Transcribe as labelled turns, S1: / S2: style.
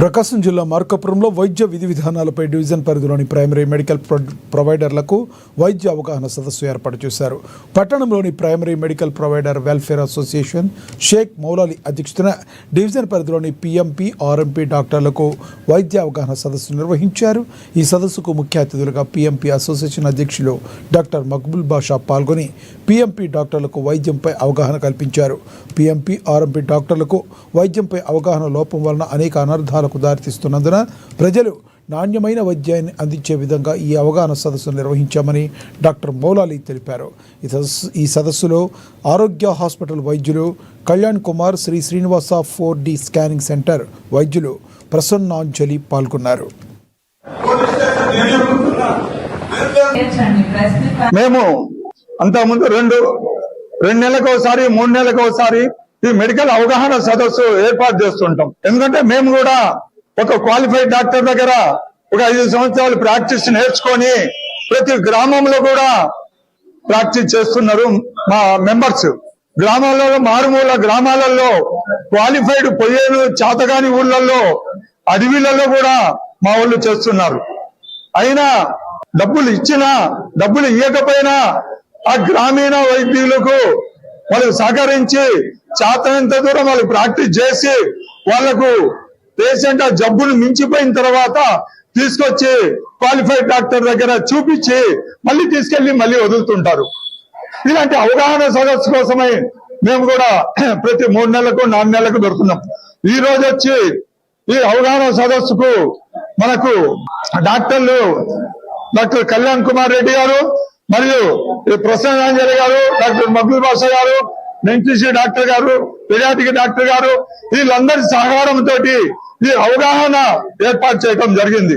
S1: ప్రకాశం జిల్లా మార్కాపురంలో వైద్య విధి విధానాలపై డివిజన్ పరిధిలోని ప్రైమరీ మెడికల్ ప్రొవైడర్లకు వైద్య అవగాహన సదస్సు ఏర్పాటు చేశారు. పట్టణంలోని primary medical provider welfare association Shaik Moulali అధ్యక్షతన డివిజన్ పరిధిలోని పిఎంపి ఆర్ఎంపి డాక్టర్లకు వైద్య అవగాహన సదస్సు నిర్వహించారు. ఈ సదస్సుకు ముఖ్య అతిథులుగా పిఎంపి అసోసియేషన్ అధ్యక్షులు డాక్టర్ మక్బుల్ బాషా పాల్గొని పిఎంపి డాక్టర్లకు వైద్యంపై అవగాహన కల్పించారు. పిఎంపి ఆర్ఎంపి డాక్టర్లకు వైద్యంపై అవగాహన లోపం వలన అనేక అనర్థాలు దారితీస్తున్నందున ప్రజలు నాణ్యమైన వైద్యాన్ని అందించే విధంగా ఈ అవగాహన సదస్సు నిర్వహించామని డాక్టర్ మౌలాలి తెలిపారు. ఈ సదస్సులో ఆరోగ్య హాస్పిటల్ వైద్యులు Kalyan Kumar, Sri Srinivasa 4D scanning centre వైద్యులు ప్రసన్నాంజలి పాల్గొన్నారు.
S2: మేము అంతకుముందు రెండు నెలలకు ఒకసారి 3 నెలలకు ఒకసారి ఈ మెడికల్ అవగాహన సదస్సు ఏర్పాటు చేస్తుంటాం. ఎందుకంటే మేము కూడా ఒక క్వాలిఫైడ్ డాక్టర్ దగ్గర ఒక 5 సంవత్సరాలు ప్రాక్టీస్ నేర్చుకొని ప్రతి గ్రామంలో కూడా ప్రాక్టీస్ చేస్తున్నారు మా మెంబర్స్. గ్రామాలలో, మారుమూల గ్రామాలలో క్వాలిఫైడ్ పొయ్యేలు చాతగాని ఊళ్ళల్లో, అడవిలలో కూడా మా వాళ్ళు చేస్తున్నారు. అయినా డబ్బులు ఇచ్చినా డబ్బులు ఇవ్వకపోయినా ఆ గ్రామీణ వైద్యులకు వాళ్ళు సహకరించి చేతనంత దూరం వాళ్ళు ప్రాక్టీస్ చేసి వాళ్లకు పేషెంట్ ఆ జబ్బును మించిపోయిన తర్వాత తీసుకొచ్చి క్వాలిఫైడ్ డాక్టర్ దగ్గర చూపించి మళ్ళీ తీసుకెళ్లి మళ్ళీ వదులుతుంటారు. ఇలాంటి అవగాహన సదస్సు కోసమై మేము కూడా ప్రతి 3 నెలలకు 4 నెలలకు దొరుకుతున్నాం. ఈ రోజు వచ్చి ఈ అవగాహన సదస్సుకు మనకు డాక్టర్లు డాక్టర్ కళ్యాణ్ కుమార్ రెడ్డి గారు మరియు ప్రసన్నాంజలి గారు, డాక్టర్ మక్బుల్ బాషా గారు, నెంటిసి డాక్టర్ గారు, పెడియాట్రిక్ డాక్టర్ గారు, వీళ్ళందరి సహకారంతో ఈ అవగాహన ఏర్పాటు చేయడం జరిగింది.